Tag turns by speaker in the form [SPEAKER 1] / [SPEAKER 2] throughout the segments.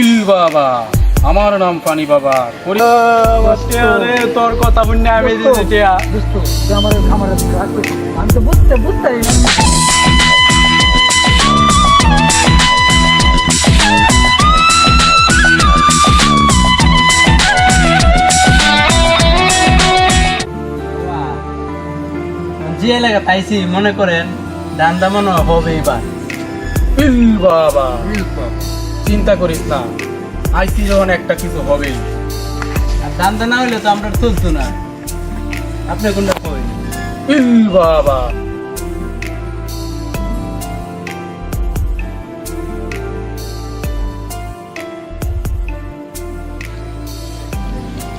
[SPEAKER 1] ইল বাবা, আমার নাম পানি বাবা।
[SPEAKER 2] তোর কথা শুনে আমি
[SPEAKER 3] আমি তো বুঝতে
[SPEAKER 2] যে এলাকা পাইছি মনে করেন ধান দামানো হবে এবার।
[SPEAKER 1] ইল বাবা, চিন্তা করিস না, আইসি যখন একটা কিছু হবেই।
[SPEAKER 2] আর ধান না হইলে তো আমরা তুলতো না। আপনি কোনটা কই?
[SPEAKER 1] ইল বাবা,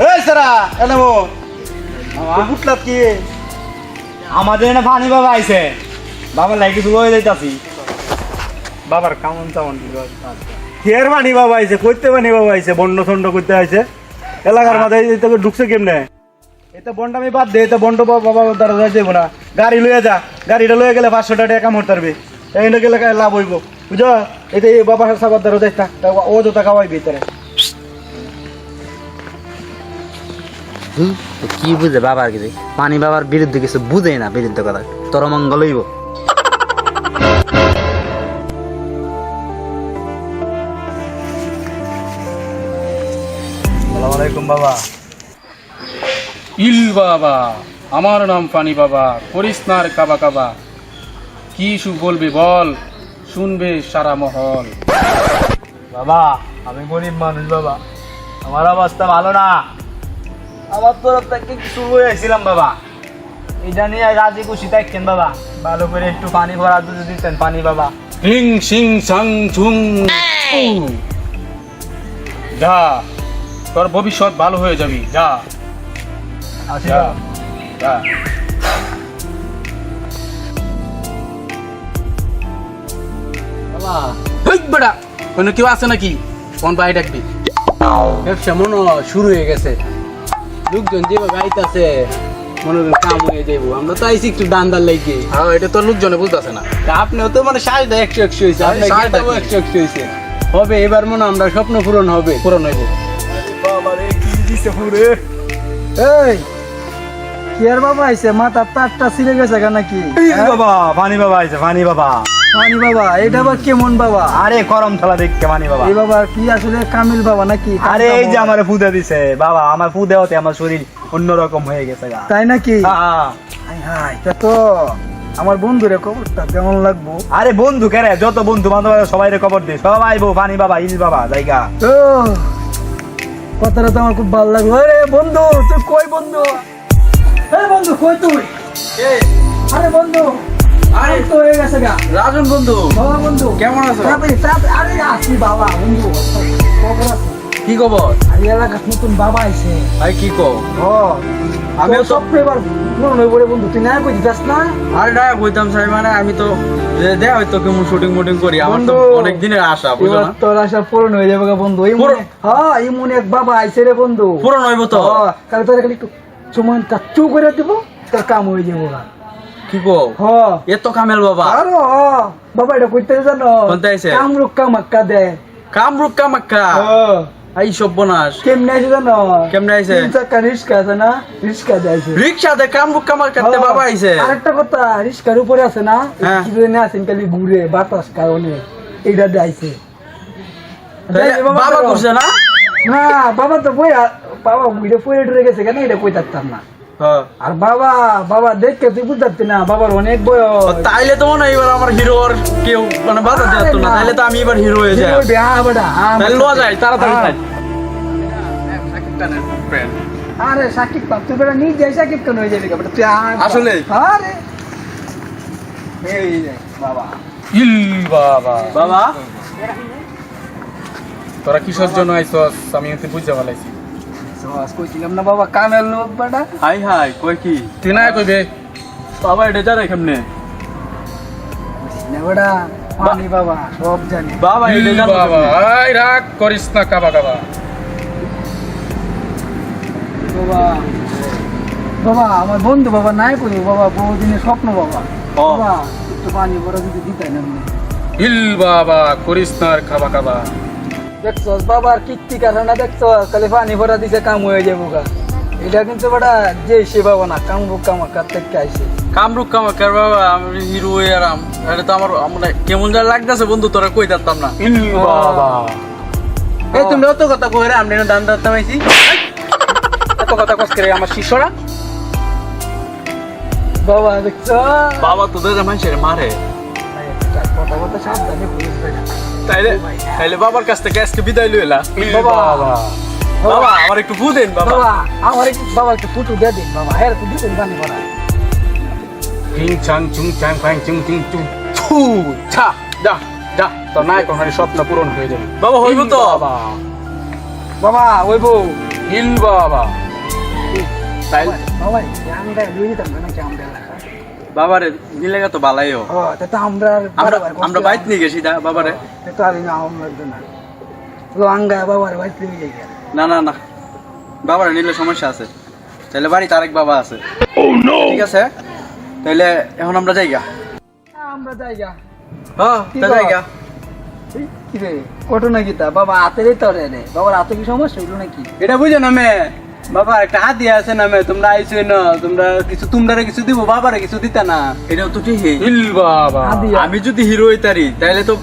[SPEAKER 4] এই সারা এলামো বুটলাত কি আমাদের না পানি বাবা আইছে, বাবা লাইকে শুরু হয়ে যাইতাছি। বাবার কেমন তেমন ফের পানি বাবা আইছে, কইতে পানি বাবা আইছে, বন্ড ছন্ড করতে আইছে এলাকার মাথায় তোকে ঢুকছে কেমনে? এটা বন্ড আমি বাদ দে, এটা বন্ড বাবা দ্বারা যাই যাবো না। গাড়ি লইয়া যা, গাড়িটা লইয়া গেলে 500 টাকা কাম হতে পারবে, এইটা গেলে লাভ হইব বুঝো। এটা এই বাবা সাবার দ্বারা যাই থাক, ও তো টাকা পাইবে তারে।
[SPEAKER 5] কি বুঝে বাবার কিছু পানি বাবার বিরুদ্ধে কিছু বুঝে না, বিরুদ্ধে কথা তোর মঙ্গল হইব।
[SPEAKER 4] আসসালামু আলাইকুম বাবা।
[SPEAKER 1] ইল বাবা, আমার নাম পানি বাবা। করিস না আর কাবা কাবা, কি সুখ বলবি বল, শুনবে সারা মহল।
[SPEAKER 4] বাবা আমি গরিব মানুষ বাবা, আমার অবস্থা ভালো না। আমার তরফ থেকে শুরু হয়েছিলাম বাবা, এটা নিয়ে রাজি খুশি থাকেন বাবা। ভালো করে একটু পানি ভরা যদি দিতেন পানি বাবা।
[SPEAKER 1] হিং সিং সাং ঝুং। যা, তোর ভবিষ্যৎ ভালো হয়ে যাবি, যা
[SPEAKER 4] আসি
[SPEAKER 1] যা
[SPEAKER 4] বাবা।
[SPEAKER 1] যা।
[SPEAKER 2] বাবা
[SPEAKER 1] হেই বেটা, কোনো কেউ আছে নাকি? কোন ভাই ডাকবি?
[SPEAKER 2] ব্যবসা মনে হয় শুরু হয়ে গেছে। লোকজন যেভাবে আইতাছে মনে করেন কাম হয়ে যাইব। আমরা তো আইছি একটু দান দান লাগি।
[SPEAKER 1] হ্যাঁ, এটা তো লোকজনে বুঝতেছে না।
[SPEAKER 2] আপনিও তো মানে 100 হয়েছে, আপনার
[SPEAKER 1] সাজটা
[SPEAKER 2] গেটাও
[SPEAKER 1] কি?
[SPEAKER 2] 100 হয়েছে। হবে এবার মনে হয় আমরা স্বপ্ন পূরণ হবে।
[SPEAKER 1] পুরন হইব।
[SPEAKER 4] বাবা রে কি দিছে পুরে।
[SPEAKER 3] এই কি আর বাবা আইছে, মাথার তারটা ছিঁড়ে গেছে কেন নাকি?
[SPEAKER 4] বাবা পানি বাবা আইছে, পানি বাবা।
[SPEAKER 3] পানি বাবা, এটা আবার কেমন বাবা?
[SPEAKER 4] আরে করম থালা দেখতে পানি বাবা।
[SPEAKER 3] এই বাবা কি আসলে কামিল বাবা নাকি?
[SPEAKER 4] আরে এই যে আমার ফুদে দিছে বাবা, আমার ফুদে হতে আমার শরীর অন্যরকম হয়ে গেছে গা।
[SPEAKER 3] তাই নাকি?
[SPEAKER 4] হ্যাঁ।
[SPEAKER 3] হাই হাই, তা তো আমার বন্ধুরে খবরটা কেমন লাগবো?
[SPEAKER 4] আরে বন্ধু কেরে, যত বন্ধু বান্ধব সবাই খবর দে, সবাই আইবো পানি বাবা ইল বাবা জায়গা।
[SPEAKER 3] ও কথাটা তো আমার খুব ভালো লাগলো। আরে বন্ধু তুই কই বন্ধু? এই বন্ধু কই তুই? আরে বন্ধু, আরে তো হয়ে গেছে গা।
[SPEAKER 2] রাজন বন্ধু
[SPEAKER 3] বাবা বন্ধু
[SPEAKER 2] কেমন আছো?
[SPEAKER 3] তাড়াতাড়ি তাড়াতাড়ি, আরে আসি বাবা বন্ধু। খবর আছে?
[SPEAKER 2] কি খবর?
[SPEAKER 3] আরে এলাকার নতুন বাবা আইছে।
[SPEAKER 2] ভাই কি কও?
[SPEAKER 3] ও
[SPEAKER 2] আমিও
[SPEAKER 3] আমিও
[SPEAKER 2] তো-
[SPEAKER 3] স্বপ্ন এবার পূরণ হয়ে পড়ে বন্ধু, তুই না কই যাস না?
[SPEAKER 2] আরে না কইতাম স্যার, মানে আমি তো দেখ হয়তো কেমন শুটিং মুটিং করি, আমার তো
[SPEAKER 3] বন্ধু,
[SPEAKER 2] অনেক দিনের আশা, বুঝো
[SPEAKER 3] এবার
[SPEAKER 2] না?
[SPEAKER 3] তোর আশা পূরণ হয়ে যাবে গা বন্ধু। এই
[SPEAKER 2] পূরণ?
[SPEAKER 3] মনে হ্যাঁ, এই মনে এক বাবা আইছে রে বন্ধু।
[SPEAKER 2] পূরণ হইব তো?
[SPEAKER 3] কালে তোর খালি একটু চুমান কাচ্চু করে দিব, তোর কাম হয়ে যাবো গা।
[SPEAKER 2] কি কও?
[SPEAKER 3] হ্যাঁ
[SPEAKER 2] এত কামেল বাবা?
[SPEAKER 3] আরো বাবা এটা কইতে জানো?
[SPEAKER 2] কোনটা আইছে?
[SPEAKER 3] কামরুক কামাক্কা দে।
[SPEAKER 2] কামরূপ কামাখ্যা?
[SPEAKER 3] হ্যাঁ
[SPEAKER 2] আই সর্বনাশ।
[SPEAKER 3] কেমনে আইছে জানো?
[SPEAKER 2] কেমনে আইছে?
[SPEAKER 3] 3 চাকা রিস্কা আছে না, রিস্কা যাইছে।
[SPEAKER 2] রিক্সা দে কামরূপ কামাখ্যাতে বাবা আইছে?
[SPEAKER 3] আরেকটা কথা, রিস্কার উপরে আছে না,
[SPEAKER 2] হ্যাঁ।
[SPEAKER 3] কি জানি আছেন খালি ঘুরে বাতাস কারণে এইটা যাইছে।
[SPEAKER 2] তাইলে বাবা করছে না?
[SPEAKER 3] না বাবা তো বাবা বুঝে পড়ে টরে গেছে কেন এটা কই থাকতাম না।
[SPEAKER 2] হ্যাঁ।
[SPEAKER 3] আর বাবা বাবা দেখতে তুই বুঝতে না, বাবার অনেক বয়স।
[SPEAKER 2] তাইলে তো মনে হয় এবার আমার হিরোর কেউ মানে বাধা দেওয়া তো না, তাইলে তো আমি এবার হিরো হয়ে যাই। তাইলে লওয়া যায় তাড়াতাড়ি
[SPEAKER 3] হ্যাঁ।
[SPEAKER 2] যাই। সাকিব খানের friend।
[SPEAKER 3] আরে সাকিব খান, তুই বেটা নিজে সাকিব খান হয়ে যাবি বেটা তুই।
[SPEAKER 2] আসলে?
[SPEAKER 3] আরে এই যে বাবা,
[SPEAKER 1] ইল বাবা,
[SPEAKER 2] বাবা
[SPEAKER 1] তোরা কিসের জন্য আইছস আমি এতে বুঝতে পারলাইছি।
[SPEAKER 3] সস কইছিলাম না বাবা, কামের লোক বেটা।
[SPEAKER 2] হাই হাই কই কি?
[SPEAKER 1] তুই না কইবে?
[SPEAKER 2] বাবা এটা জানে কেমনে?
[SPEAKER 3] না বেটা, পানি বাবা সব জানি।
[SPEAKER 2] বাবা এটা
[SPEAKER 1] ইল
[SPEAKER 2] জানো
[SPEAKER 1] বাবা,
[SPEAKER 2] কেমনে?
[SPEAKER 1] আই রাগ করিস না কাবা কাবা।
[SPEAKER 3] বাবা বাবা আমার বন্ধু বাবা নাই করি বাবা, বহুদিনের স্বপ্ন বাবা।
[SPEAKER 2] ও।
[SPEAKER 3] বাবা একটু পানি ভরা যদি দিতাই না।
[SPEAKER 1] ইল বাবা, করিস না আর কাবা কাবা।
[SPEAKER 3] দেখছো বাবার কীর্তি কারণে দেখছো খালি পানি ভরা দিছে কাম হয়ে যাবো গা এটা কিন্তু বেটা যে সে বাবা না কামরুক কামাকার থেকে আইছে
[SPEAKER 2] কামরুক কামাকার বাবা আমি হিরো হয়ে আরাম এটা তো আমার আমরা কেমন যা লাগতেছে বন্ধু তোরা কই দিতাম না
[SPEAKER 4] বাবা
[SPEAKER 2] এই তুমি অত কথা কই রে আমি দান দান তামাইছি
[SPEAKER 1] এত কথা কষ্ট করে আমার শিষ্যরা
[SPEAKER 3] বাবা দেখছো
[SPEAKER 2] বাবা তোদের মানুষের মারে
[SPEAKER 3] কথা কথা সাবধানে বলিস বেটা
[SPEAKER 2] তাইলে তাইলে বাবার কাছ থেকে আজকে বিদায় লইলা
[SPEAKER 3] বাবা
[SPEAKER 2] বাবা আমার একটু বুঝেন বাবা
[SPEAKER 3] বাবা আমার বাবা একটু ফুটু দিয়ে দিন বাবা হ্যাঁ তো দিতেন পানি ভরা
[SPEAKER 1] চিং চাং চুং চাং ফাং চুং চিং চুং থু ছা যা যা তোর নাই কোন স্বপ্ন পূরণ হয়ে যাবে
[SPEAKER 2] বাবা হইব তো
[SPEAKER 1] বাবা
[SPEAKER 3] বাবা ওই বউ
[SPEAKER 1] হিল বাবা তাই
[SPEAKER 3] বাবা আমরা লুই দিতাম না নাকি আমরা
[SPEAKER 2] বাবারে দিলে তো ভালাই হো
[SPEAKER 3] ও তা আমরা
[SPEAKER 2] আমরা বাইক নিয়ে গেছি দা বাবারে
[SPEAKER 3] তো আমি না আমরা না লো আঙ্গা বাবার বাইক নিয়ে যাই
[SPEAKER 2] না না না বাবারে নিলে সমস্যা আছে তাহলে বাড়িতে আরেক বাবা আছে ঠিক আছে তাহলে এখন আমরা যাইগা
[SPEAKER 3] আমরা যাইগা
[SPEAKER 2] হ্যাঁ
[SPEAKER 3] কি
[SPEAKER 2] তা
[SPEAKER 3] কর?
[SPEAKER 2] যাইগা
[SPEAKER 3] কি রে ঘটনা কি তা বাবা হাতেরই তো রে বাবার হাতে কি সমস্যা হইলো নাকি
[SPEAKER 2] এটা বুঝো না মে বাবা একটা হাত দিয়ে আছে না মে তোমরা আইছো না তোমরা কিছু তোমরা কিছু দিব বাবারে কিছু দিতা না এটাও তো ঠিক
[SPEAKER 1] হিল বাবা
[SPEAKER 3] হাদিয়া।
[SPEAKER 2] আমি যদি হিরো হইতারি তাহলে তো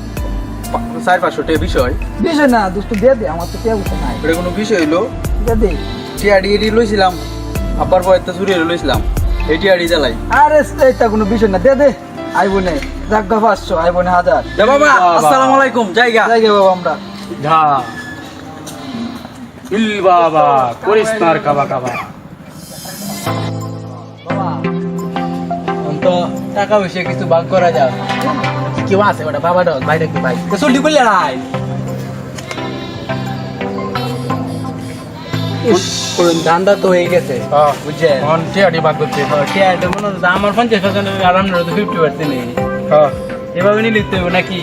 [SPEAKER 2] 400-500 টাকা বিষয়
[SPEAKER 3] বিষয় না দোস্ত দিয়ে দে আমার তো কে উঠে নাই
[SPEAKER 2] এটা কোনো বিষয় হইলো
[SPEAKER 3] দিয়ে দে
[SPEAKER 2] টিআডি লইছিলাম আব্বার বয়তে চুরি লইছিলাম এই টিআডি জ্বালাই
[SPEAKER 3] আরে এটা কোনো বিষয় না দে দে আইবো নে জাগা 500 আইবো নে 1000
[SPEAKER 2] দে বাবা
[SPEAKER 1] বাবা।
[SPEAKER 2] আসসালামু আলাইকুম জায়গা
[SPEAKER 3] যাইগা বাবা আমরা
[SPEAKER 1] যা হিল বাবা করিস না আর কাবা কাবা
[SPEAKER 3] বাবা
[SPEAKER 2] তো টাকা পয়সা কিছু ভাগ করা যাক
[SPEAKER 1] কেউ আছে ওটা বাবা ডল ভাই দেখি ভাই
[SPEAKER 2] তো চলটি বললে নাই কোন ধান্দা তো হয়ে গেছে
[SPEAKER 1] হ্যাঁ
[SPEAKER 2] বুঝছেন
[SPEAKER 1] অন টিআডি বাগ করতে
[SPEAKER 2] টিআডি মনে হচ্ছে আমার 50% আর আপনার তো 50% নেই
[SPEAKER 1] হ্যাঁ
[SPEAKER 2] এভাবে নিয়ে লিখতে হবে নাকি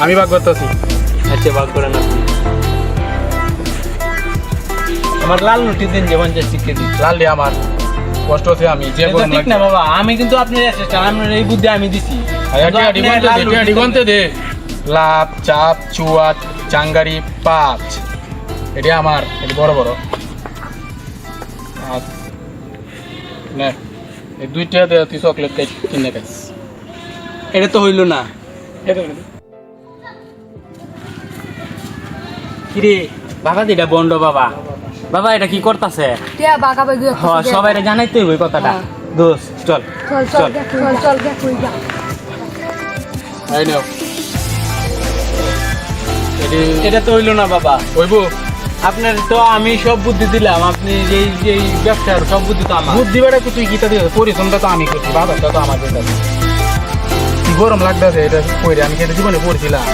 [SPEAKER 1] আমি বাগ করতেছি
[SPEAKER 2] আচ্ছা ভাগ করে না আমার লাল নোটি দিন যে 50 শিখে দিই
[SPEAKER 1] লাল আমার কষ্ট আছে আমি যে
[SPEAKER 2] এটা
[SPEAKER 1] বললাম
[SPEAKER 2] ঠিক না বাবা আমি কিন্তু আপনার অ্যাসিস্ট্যান্ট আপনার এই বুদ্ধি আমি দিছি
[SPEAKER 1] টিআডি
[SPEAKER 2] কিন্তু আপনি লাল নোট
[SPEAKER 1] টিআডি
[SPEAKER 2] দিছেন।
[SPEAKER 1] গন্তে দে লাভ চাপ চুয়াত চাঙ্গারি 5 এটা আমার এটা বড় বড় আর নে এই দুইটা দে তুই চকলেট কিনে খাইস
[SPEAKER 2] এটা তো হইল না
[SPEAKER 1] এটা
[SPEAKER 2] কিরে বাবা দিটা বন্ড বাবা বাবা এটা কি করতেছে
[SPEAKER 6] টিয়া বাঁকা বাগি
[SPEAKER 2] সবাই জানাইতে হইব এই কথাটা দোষ চল
[SPEAKER 6] চল চল চল চল গে কই যা
[SPEAKER 1] এই নাও এটি
[SPEAKER 2] এটা তো হইল না বাবা
[SPEAKER 1] হইবো
[SPEAKER 2] আপনার তো আমি সব বুদ্ধি দিলাম আপনি যেই ব্যবসার সব বুদ্ধি তো আমার
[SPEAKER 1] বুদ্ধি বেড়া তুই গীতা দিয়ে পরিশ্রমটা তো আমি করছি বাবাটা তো আমার যেটা কি গরম লাগতেছে এটা পড়ে আমি কেটে জীবনে পড়ছিলাম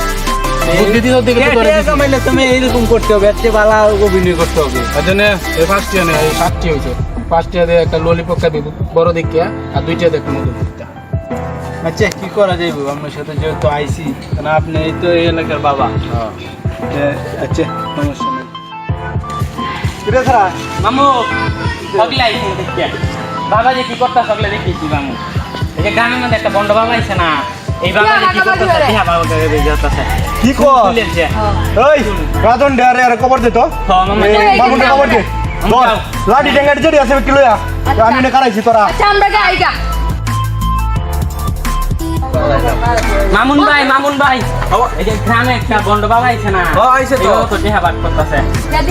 [SPEAKER 1] বুদ্ধি দিয়ে দিকে তো করে দিছি।
[SPEAKER 2] কামাইলে তুমি এইরকম করতে হবে এর চেয়ে ভালো অভিনয় করতে হবে
[SPEAKER 1] তার জন্য এই ফার্স্ট ইয়ার এই 7টি হয়েছে ফার্স্ট ইয়ারে একটা ললিপপ খাবি বড় দেখিয়া আর দুইটা দেখ মধুর দিকটা
[SPEAKER 2] আচ্ছা কি করা যাইব আমার সাথে যেহেতু আইসি কারণ আপনি এই তো এই এলাকার বাবা আচ্ছা সমস্যা নেই
[SPEAKER 4] কিরে সারা
[SPEAKER 7] মামু সগলে আইছে দেখিয়া বাবা যে কি করতা সগলে দেখিছি মামু এই যে গ্রামের মধ্যে একটা বন্ড বাবা আইছে না এই বাবা যে কি করতা হ্যাঁ বাবা কে যাতাছে
[SPEAKER 4] কি কর
[SPEAKER 7] তুলেছে
[SPEAKER 4] এই রাজন ডেয়ারে আর কবর দে তো
[SPEAKER 7] হ্যাঁ মামা
[SPEAKER 4] মামুনটা কবর দে ধর লাডি ডেঙ্গাটি জড়ি আছে কি লইয়া আমি নে কারাইছি তোরা
[SPEAKER 6] আচ্ছা আমরা গে আইগা
[SPEAKER 7] মামুন ভাই এই যে গ্রামে একটা বন্ড বাবা আইছে না
[SPEAKER 2] আইছে তো।
[SPEAKER 7] তো দেহা বাদ করতেছে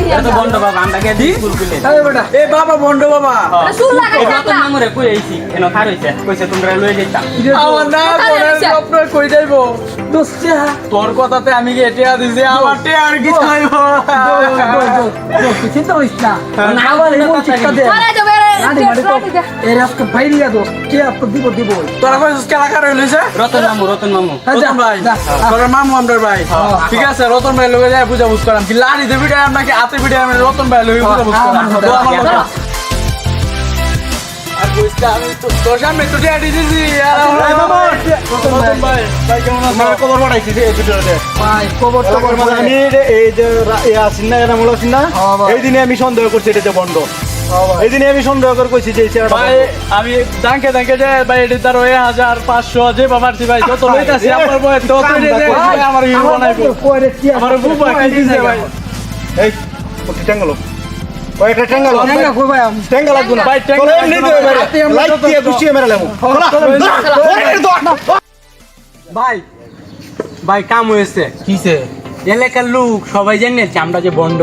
[SPEAKER 7] এটা তো বন্ড বাবা আমরা গে দি স্কুল খুলে
[SPEAKER 3] এই বেটা
[SPEAKER 2] এ বাবা বন্ড বাবা
[SPEAKER 6] সুর লাগে
[SPEAKER 7] এই তো মামুরে কই আইছি কেন খার হইছে কইছে তোমরা লয়ে যাইতা
[SPEAKER 2] আমার না বনের স্বপ্ন কই যাইবো
[SPEAKER 3] দোস্ত
[SPEAKER 2] তোর কথাতে আমি কি টিয়া দিছি আমার টিয়া আর কি চাইবো
[SPEAKER 3] চিন্তা করিস না
[SPEAKER 7] না
[SPEAKER 3] আবার
[SPEAKER 7] বললে
[SPEAKER 3] এমন
[SPEAKER 7] কথা
[SPEAKER 3] শিক্ষা
[SPEAKER 7] কি?
[SPEAKER 3] দে
[SPEAKER 6] মারা যাবে
[SPEAKER 3] রানি মানে তো এর আজকে বাইরিয়া দোস্ত কে আপনি দিব
[SPEAKER 2] তোরা কইছিস কেলা কার হইছে
[SPEAKER 7] রতন মামু
[SPEAKER 2] রতন ভাই তোর মামু আমরার ভাই ঠিক আছে রতন ভাই লগে যায় বুঝা বুঝ করাম কি লাড়ি দেবি টাইম নাকি হাতে বিডে আমি রতন ভাই লগে বুঝা বুঝ করাম তো আমার কথা আর বুঝতা আমি তো তোর সামনে তো টিয়া দিছি আর
[SPEAKER 4] এই মামা
[SPEAKER 2] রতন ভাই ভাই কেমন আছো
[SPEAKER 4] আমার কবর বাড়াইছি এই ভিডিওতে
[SPEAKER 3] ভাই খবর তো
[SPEAKER 4] আমি এই যে এই আসিন না এরা মূল আসিন না
[SPEAKER 3] হ্যাঁ, ভাই।
[SPEAKER 4] এই দিনে আমি সন্দেহ করছি এটা যে বন্ধ এই দিনে আমি সন্দেহ করে কইছি যে এই ছেলেটা
[SPEAKER 2] ভাই আমি দাঙ্কে যে ভাই এটা তার 1500 যে বাবারছি ভাই যত লইতাছি আমার বয় তত আমার হিরো বানাইবো আমার বুবা কি দিছে ভাই
[SPEAKER 4] এই ওটি টাঙ্গালো ওই একটা টাঙ্গালো
[SPEAKER 3] ঠ্যাঙ্গা কই ভাই আমি?
[SPEAKER 4] টাঙ্গা লাগবো না
[SPEAKER 2] ভাই, টাঙ্গা
[SPEAKER 4] চলো এমনি
[SPEAKER 2] লাগবো
[SPEAKER 4] তো
[SPEAKER 2] না।
[SPEAKER 4] এবারে লাইট দিয়ে গুছিয়ে মেরে লেমু
[SPEAKER 2] ভাই কাম হয়েছে
[SPEAKER 1] কিসে
[SPEAKER 2] এলাকার লোক সবাই জানেছে আমরা যে বন্ড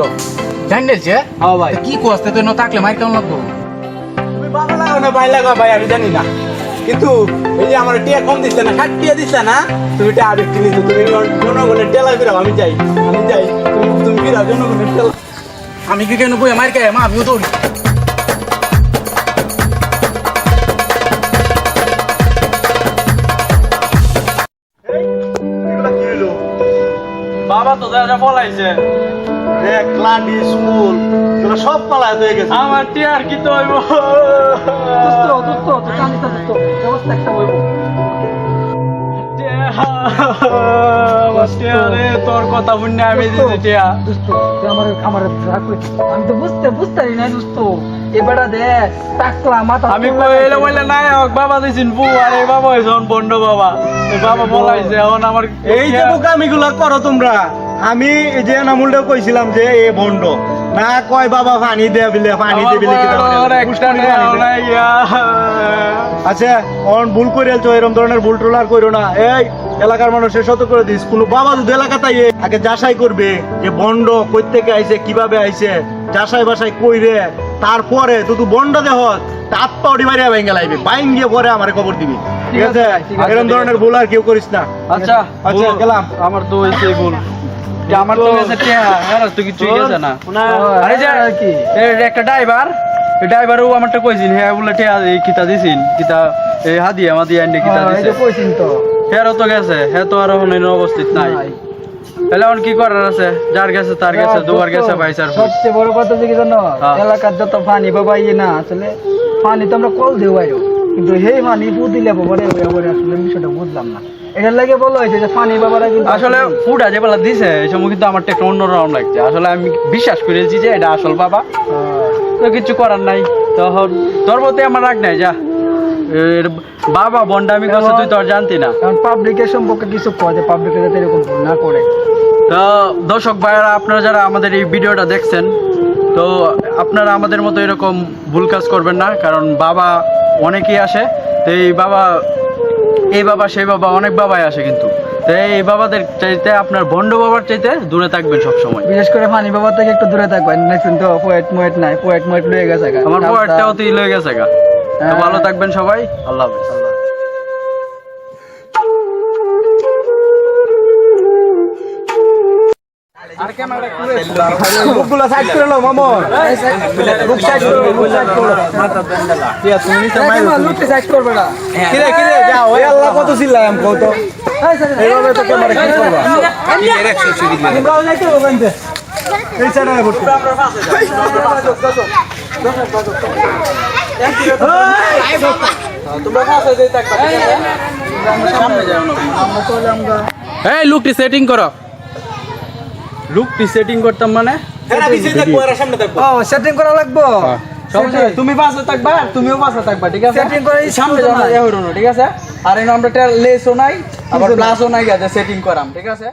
[SPEAKER 1] জানলেছে
[SPEAKER 2] হ্যাঁ ভাই
[SPEAKER 1] কি কষ্ট তো না থাকলে মাইর কেমন লাগবো
[SPEAKER 2] তুমি বাবা লাগো না ভাই লাগো ভাই আমি জানি না কিন্তু এই যে আমার টিয়া কম দিচ্ছে না 60 টিয়া দিচ্ছে না তুমি টিয়া আরেকটি নিছো তুমি জনগণের টেলা ফিরাও আমি যাই তুমি ফিরাও জনগণের টেলা
[SPEAKER 1] আমি কি কেন বই মার কে মা আমিও দৌড়ি
[SPEAKER 2] বাবা তো যা বলাইছে
[SPEAKER 4] দেখ লাডি স্কুল তোরা সব পালায় হয়ে গেছে
[SPEAKER 2] আমার টিয়ার কি তো হইব
[SPEAKER 3] দোস্ত তো কানিস দোস্ত ব্যবস্থা একটা হইব
[SPEAKER 2] তোর কথা শুনে আমি দিছি টিয়া
[SPEAKER 3] দোস্ত তুই আমার রাগ করিস আমি তো বুঝতারি না দোস্ত এবারে দে টাকলা মাথা
[SPEAKER 2] আমি কইলে বলে নাই হোক বাবা দিছিন বউ আর এই বাবা হইছন বন্ড বাবা এই বাবা বলাইছে এখন আমার
[SPEAKER 4] এই যে বোকামিগুলা করো তোমরা আমি এই যে নামুলটাও কইছিলাম যে এ বন্ড না কয় বাবা পানি দে বিলে পানি দে বিলে আচ্ছা অন ভুল করে আলছো এরকম ধরনের ভুল ট্রোল আর কইরো না এই এলাকার মানুষের সতর্ক করে দিস কোনো বাবা যদি এলাকাতে আগে যাচাই করবে যে বন্ড কই থেকে আইছে কিভাবে আইছে যাচাই বাসাই কইরে তারপরে তুই বন্ড দেহ তাপ পাউডি মারিয়া ভেঙ্গে লাইবে বাইঙ্গে পরে আমারে খবর দিবি ঠিক আছে এরকম ধরনের ভুল আর কেউ করিস না
[SPEAKER 2] আচ্ছা
[SPEAKER 4] আচ্ছা গেলাম
[SPEAKER 2] আমার তো হইছে ভুল যে আমার তো গেছে টিয়া আর তো কিছু গেছে না আরে যে
[SPEAKER 3] কি
[SPEAKER 2] এই একটা ড্রাইভার এই ড্রাইভারও আমারটা কইছিন হ্যাঁ বলে টিয়া এই কিতা দিছিন কিতা এই হাদিয়া মাদিয়া এন্ডে কিতা
[SPEAKER 3] এই
[SPEAKER 2] দিছে
[SPEAKER 3] যে কইছিন তো
[SPEAKER 2] হেরও তো গেছে হে তো আর এখন অবস্থিত নাই তাহলে এখন কি করার আছে যার গেছে তার গেছে দুবার গেছে ভাই স্যার
[SPEAKER 3] সবচেয়ে বড় কথা যে কি জানো
[SPEAKER 2] হ্যাঁ।
[SPEAKER 3] এলাকার যত পানি বাবা ইয়ে না আসলে পানি তো আমরা কল দেও বাইরো কিন্তু হে পানি বুদিলে বাবারে ওরে আসলে বিষয়টা বুঝলাম না এটার লাগে বলা হয়েছে যে পানি বাবারা কিন্তু
[SPEAKER 2] আসলে ফুডা যে বেলা দিছে এই সময় কিন্তু আমার একটা অন্যরকম লাগছে আসলে আমি বিশ্বাস করেছি যে এটা আসল বাবা তো কিছু করার নাই তখন তোর প্রতি আমার রাগ নাই যা এর বাবা বন্ডামি করছে তুই তো আর জানতি না
[SPEAKER 3] কারণ পাবলিকের সম্পর্কে কিছু কয় যে পাবলিকের যাতে এরকম ভুল না করে
[SPEAKER 2] তো দর্শক ভাইয়েরা আপনারা যারা আমাদের এই ভিডিওটা দেখছেন তো আপনারা আমাদের মতো এরকম ভুল কাজ করবেন না কারণ বাবা অনেকেই আসে তো এই বাবা সেই বাবা অনেক বাবাই আসে কিন্তু তো এই বাবাদের চাইতে আপনার ভণ্ড বাবার চাইতে দূরে থাকবেন সবসময়
[SPEAKER 3] বিশেষ করে পানি বাবা থেকে একটু দূরে থাকবেন দেখছেন তো পোয়েট মোয়েট নাই পোয়েট মোয়েট লয়ে গেছে গা।
[SPEAKER 2] আমার বয়ারটাও তুই লয়ে গেছে গা তো ভালো থাকবেন সবাই আল্লাহ হাফেজ
[SPEAKER 4] বুকগুলা সাইড করে নাও মামুন বুক সাইড করো বুক সাইড করো ঠিক আছে তুমি তো মাইল
[SPEAKER 3] লুটে সাইড করবে না
[SPEAKER 4] কিরে যাও ওই আল্লাহ কত চিল্লাম কত এইভাবে তো ক্যামেরা কি করবা আমরাও যাইতে হবে বন্ধে এই সাইডে বসো
[SPEAKER 2] তোমরা কাছে যেতে থাকবা ঠিক আছে আমরা সামনে যাও না
[SPEAKER 3] আমরা চলে আমরা
[SPEAKER 1] এই লুকটি সেটিং করো
[SPEAKER 2] লুকটি সেটিং করতাম মানে
[SPEAKER 3] ও সেটিং করা লাগবে
[SPEAKER 2] তুমি পাশে থাকবা আর তুমিও পাশে থাকবা ঠিক আছে
[SPEAKER 3] Setting করে এই
[SPEAKER 2] সামনে যাও না ঠিক আছে আর এই নাম্বারটা লেসও নাই আবার প্লাসও নাই গেছে সেটিং করাম ঠিক আছে